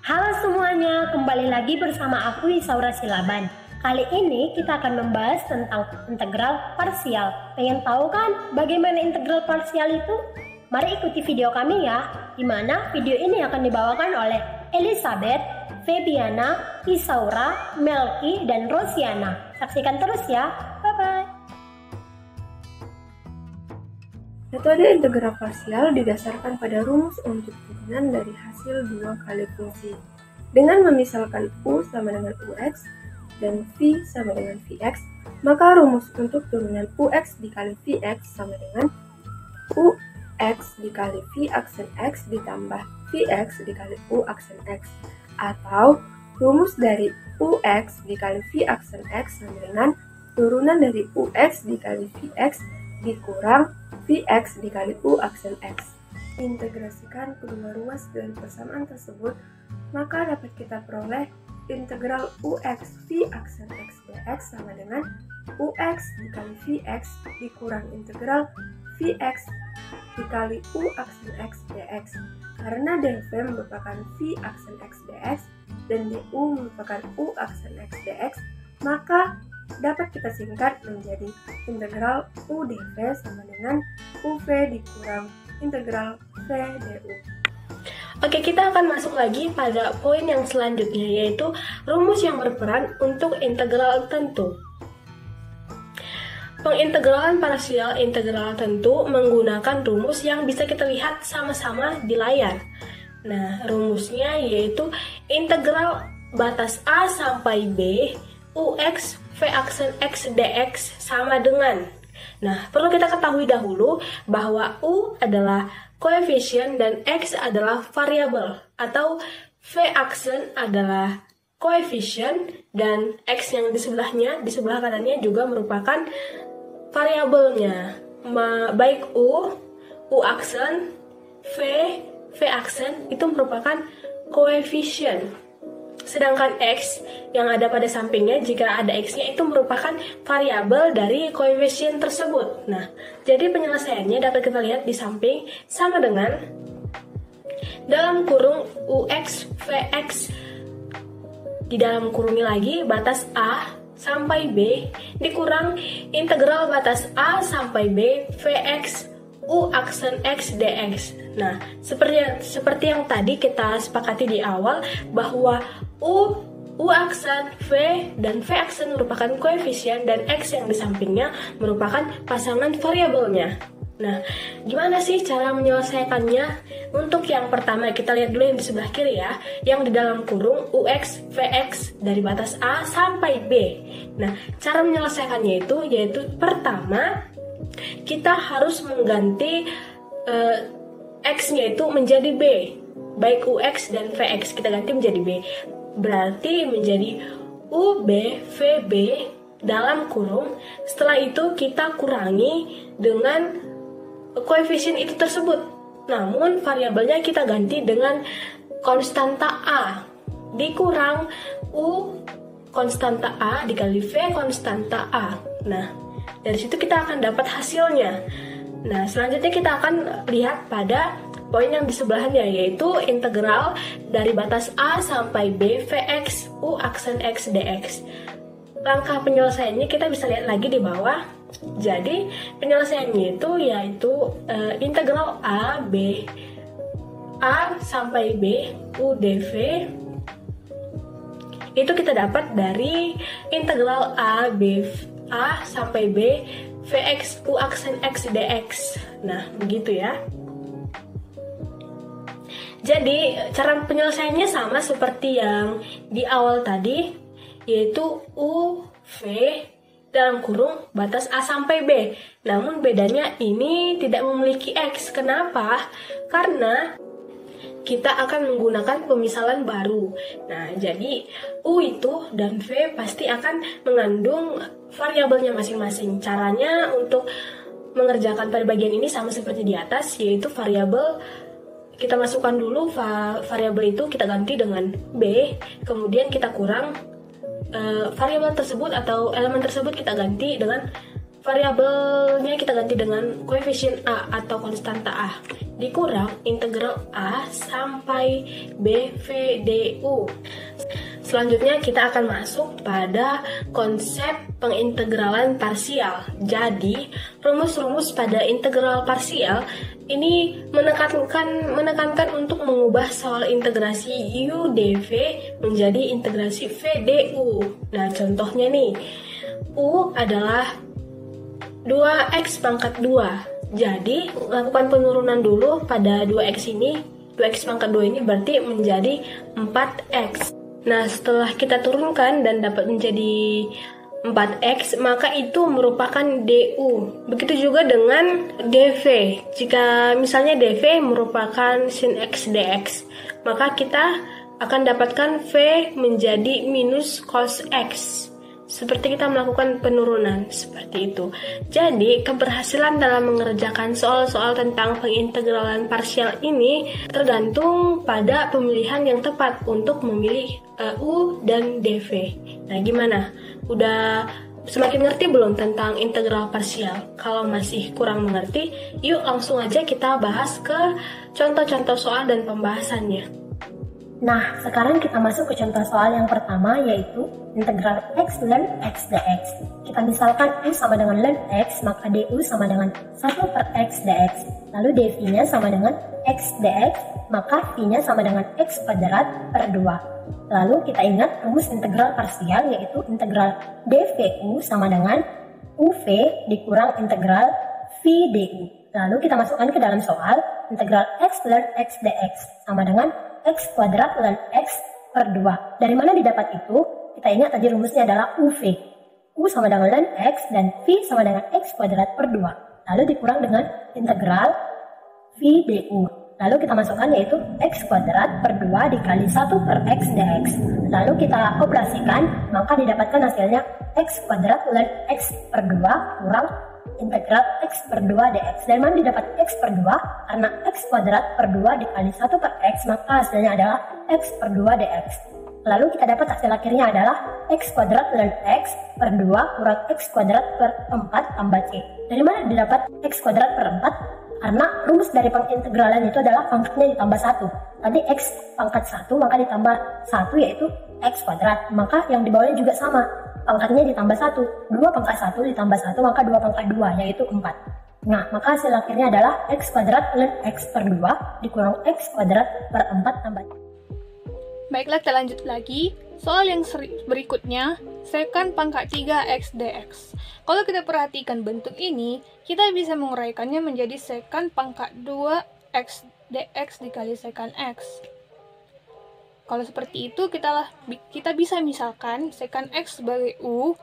Halo semuanya, kembali lagi bersama aku Isaura Silaban. Kali ini kita akan membahas tentang integral parsial. Pengen tahu kan bagaimana integral parsial itu? Mari ikuti video kami ya, di mana video ini akan dibawakan oleh Elizabeth, Febiana, Isaura, Melky, dan Rosiana. Saksikan terus ya, bye-bye. Metode integral parsial didasarkan pada rumus untuk turunan dari hasil dua kali fungsi. Dengan memisalkan U sama dengan UX dan V sama dengan Vx, maka rumus untuk turunan UX dikali Vx sama dengan UX dikali V aksen X ditambah Vx dikali U aksen X. Atau rumus dari UX dikali V aksen X sama dengan turunan dari UX dikali Vx dikurang Vx dikali U aksen X. Integrasikan kedua ruas dari persamaan tersebut, maka dapat kita peroleh integral UX V aksen X dx sama dengan UX dikali Vx dikurang integral Vx dikali U aksen X dx. Karena dv merupakan V aksen X dx dan du merupakan U aksen X dx, maka dapat kita singkat menjadi integral U dv sama dengan UV dikurang integral V du. Oke, kita akan masuk lagi pada poin yang selanjutnya, yaitu rumus yang berperan untuk integral tentu. Pengintegralan parsial integral tentu menggunakan rumus yang bisa kita lihat sama-sama di layar. Nah, rumusnya yaitu integral batas A sampai B UX V aksen X dx sama dengan. Nah, perlu kita ketahui dahulu bahwa U adalah koefisien dan X adalah variabel, atau V aksen adalah koefisien dan X yang di sebelahnya, di sebelah kanannya juga merupakan variabelnya. Baik U aksen, V aksen itu merupakan koefisien. Sedangkan X yang ada pada sampingnya, jika ada X-nya, itu merupakan variabel dari koefisien tersebut. Nah, jadi penyelesaiannya dapat kita lihat di samping sama dengan dalam kurung UX Vx di dalam kurungnya lagi batas A sampai B dikurang integral batas A sampai B Vx U aksen X dx. Nah, seperti yang tadi kita sepakati di awal bahwa U aksen V dan V aksen merupakan koefisien dan X yang di sampingnya merupakan pasangan variabelnya. Nah, gimana sih cara menyelesaikannya? Untuk yang pertama, kita lihat dulu yang di sebelah kiri ya, yang di dalam kurung UX Vx dari batas A sampai B. Nah, cara menyelesaikannya itu yaitu pertama, kita harus mengganti X-nya itu menjadi B. Baik UX dan Vx kita ganti menjadi B. Berarti menjadi UB VB dalam kurung. Setelah itu kita kurangi dengan koefisien itu tersebut. Namun variabelnya kita ganti dengan konstanta A dikurang U konstanta A dikali V konstanta A. Nah, dari situ kita akan dapat hasilnya. Nah, selanjutnya kita akan lihat pada poin yang di sebelahnya, yaitu integral dari batas A sampai B Vx U aksen X dx. Langkah penyelesaiannya kita bisa lihat lagi di bawah. Jadi, penyelesaiannya itu yaitu integral A sampai B U dv itu kita dapat dari integral A sampai B Vx U aksen X dx. Nah, begitu ya. Jadi, cara penyelesaiannya sama seperti yang di awal tadi, yaitu UV dalam kurung batas A sampai B. Namun bedanya ini tidak memiliki X. Kenapa? Karena kita akan menggunakan pemisalan baru. Nah, jadi U itu dan V pasti akan mengandung variabelnya masing-masing. Caranya untuk mengerjakan pada bagian ini sama seperti di atas, yaitu variabel kita masukkan dulu variabel itu kita ganti dengan B, kemudian kita kurang variabel tersebut atau elemen tersebut kita ganti dengan variabelnya kita ganti dengan koefisien A atau konstanta A. dikurang integral A sampai B V D U. Selanjutnya kita akan masuk pada konsep pengintegralan parsial. Jadi, rumus-rumus pada integral parsial ini menekankan untuk mengubah soal integrasi U dV menjadi integrasi V du. Nah, contohnya nih, U adalah 2x pangkat 2. Jadi, lakukan penurunan dulu pada 2x ini. 2x pangkat 2 ini berarti menjadi 4x. Nah, setelah kita turunkan dan dapat menjadi 4x, maka itu merupakan du. Begitu juga dengan dv. Jika misalnya dv merupakan sin x dx, maka kita akan dapatkan v menjadi minus cos x. Seperti kita melakukan penurunan, seperti itu. Jadi, keberhasilan dalam mengerjakan soal-soal tentang pengintegralan parsial ini tergantung pada pemilihan yang tepat untuk memilih U dan dv. Nah, gimana? Udah semakin ngerti belum tentang integral parsial? Kalau masih kurang mengerti, yuk langsung aja kita bahas ke contoh-contoh soal dan pembahasannya. Nah, sekarang kita masuk ke contoh soal yang pertama, yaitu integral x ln x dx. Kita misalkan U sama dengan ln x, maka du sama dengan 1 per x dx. Lalu dv-nya sama dengan x dx, maka v-nya sama dengan x kuadrat per 2. Lalu kita ingat rumus integral parsial, yaitu integral dvu sama dengan uv dikurang integral v du. Lalu kita masukkan ke dalam soal, integral x ln x dx sama dengan x kuadrat ln x per 2. Dari mana didapat itu? Kita ingat tadi rumusnya adalah UV. U sama dengan ln x dan V sama dengan x kuadrat per 2. Lalu dikurang dengan integral V du. Lalu kita masukkan yaitu x kuadrat per 2 dikali 1 per x dx. Lalu kita operasikan, maka didapatkan hasilnya x kuadrat ln x per 2 kurang integral x per 2 dx. Dari mana didapat x per 2? Karena x kuadrat per 2 dikali 1 per x, maka hasilnya adalah x per 2 dx. Lalu kita dapat hasil akhirnya adalah x kuadrat ln x per 2 kurang x kuadrat per 4 tambah c. Dari mana didapat x kuadrat per 4? Karena rumus dari pengintegralan itu adalah pangkatnya ditambah 1. Tadi x pangkat 1, maka ditambah 1 yaitu x kuadrat. Maka yang di bawahnya juga sama. Pangkatnya ditambah 1. 2 pangkat 1 ditambah 1, maka 2 pangkat 2, yaitu 4. Nah, maka hasil akhirnya adalah x kuadrat ln x per 2 dikurang x kuadrat per 4 tambah. Baiklah, kita lanjut lagi. Soal yang berikutnya, sekant pangkat 3x dx. Kalau kita perhatikan bentuk ini, kita bisa menguraikannya menjadi sekant pangkat 2x dx dikali sekant x. Kalau seperti itu, kita bisa misalkan sekant x sebagai U,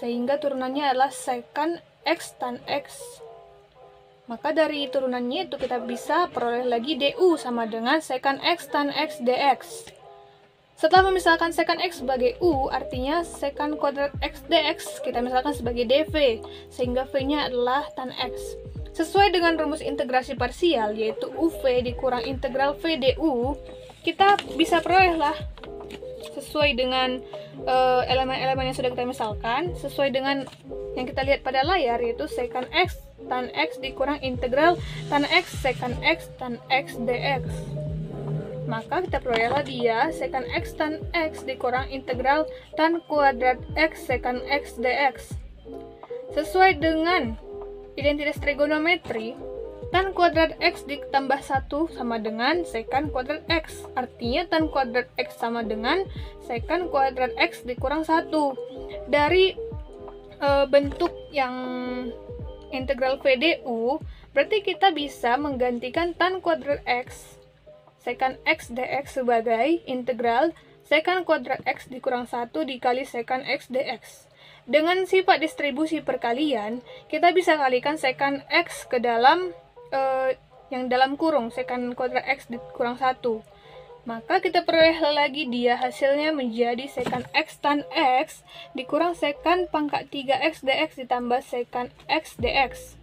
sehingga turunannya adalah sekant x tan x. Maka dari turunannya itu kita bisa peroleh lagi du sama dengan sekant x tan x dx. Setelah memisalkan sekant x sebagai U, artinya sekant kuadrat x dx kita misalkan sebagai dv, sehingga v-nya adalah tan x. Sesuai dengan rumus integrasi parsial, yaitu uv dikurang integral v du, kita bisa peroleh lah sesuai dengan elemen-elemen yang sudah kita misalkan, sesuai dengan yang kita lihat pada layar, yaitu sekant x tan x dikurang integral tan x sekant x tan x dx. Maka kita perolehlah dia sekant x tan x dikurang integral tan kuadrat x sekant x dx. Sesuai dengan identitas trigonometri, tan kuadrat x ditambah 1 sama dengan sekant kuadrat x. Artinya tan kuadrat x sama dengan sekant kuadrat x dikurang 1. Dari bentuk yang integral v du, berarti kita bisa menggantikan tan kuadrat x sekant x dx sebagai integral sekant kuadrat x dikurang 1 dikali sekant x dx. Dengan sifat distribusi perkalian, kita bisa kalikan sekant x ke dalam yang dalam kurung sekant kuadrat x dikurang 1. Maka kita peroleh lagi dia hasilnya menjadi sekant x tan x dikurang sekant pangkat 3x dx ditambah sekant x dx.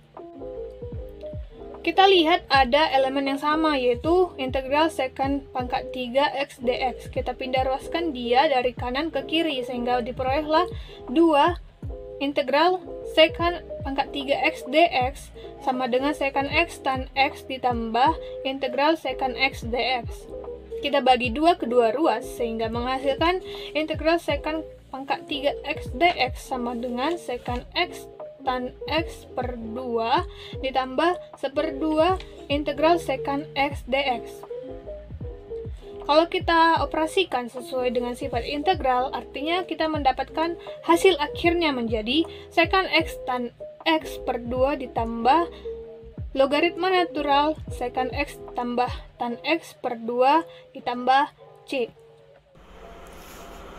Kita lihat ada elemen yang sama, yaitu integral sekant pangkat 3x dx. Kita pindah ruaskan dia dari kanan ke kiri, sehingga diperolehlah 2 integral sekant pangkat 3x dx sama dengan secant x tan x ditambah integral secant x dx. Kita bagi 2 kedua ruas sehingga menghasilkan integral secant pangkat 3x dx sama dengan secant x tan x per 2 ditambah 1/2 integral secant x dx. Kalau kita operasikan sesuai dengan sifat integral, artinya kita mendapatkan hasil akhirnya menjadi secant x tan x per 2 ditambah logaritma natural secant x tambah tan x per 2 ditambah c.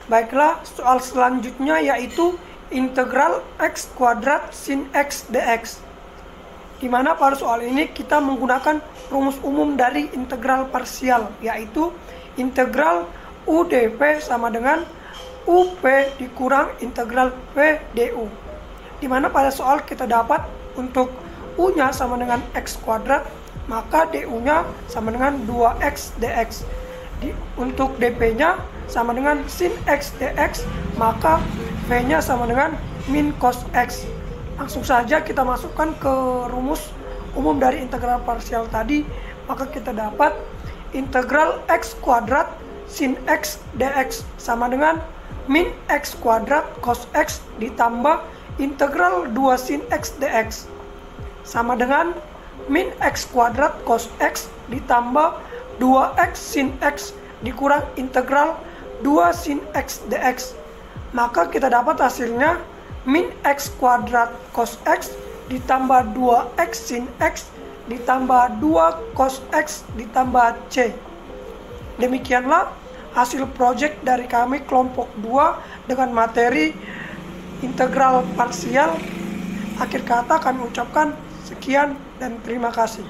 Baiklah, soal selanjutnya yaitu integral x kuadrat sin x dx. Di mana pada soal ini kita menggunakan rumus umum dari integral parsial, yaitu integral u dv sama dengan up dikurang integral v du. Di mana pada soal kita dapat untuk u-nya sama dengan x kuadrat, maka du-nya sama dengan 2x dx. Untuk dp-nya sama dengan sin x dx, maka v-nya sama dengan min cos x. Langsung saja kita masukkan ke rumus umum dari integral parsial tadi, maka kita dapat integral x kuadrat sin x dx sama dengan min x kuadrat cos x ditambah integral 2 sin x dx sama dengan min x kuadrat cos x ditambah 2x sin x dikurang integral 2 sin x dx. Maka kita dapat hasilnya min x kuadrat cos x ditambah 2x sin x ditambah 2 cos x ditambah c. Demikianlah hasil proyek dari kami kelompok 2 dengan materi integral parsial. Akhir kata kami ucapkan sekian dan terima kasih.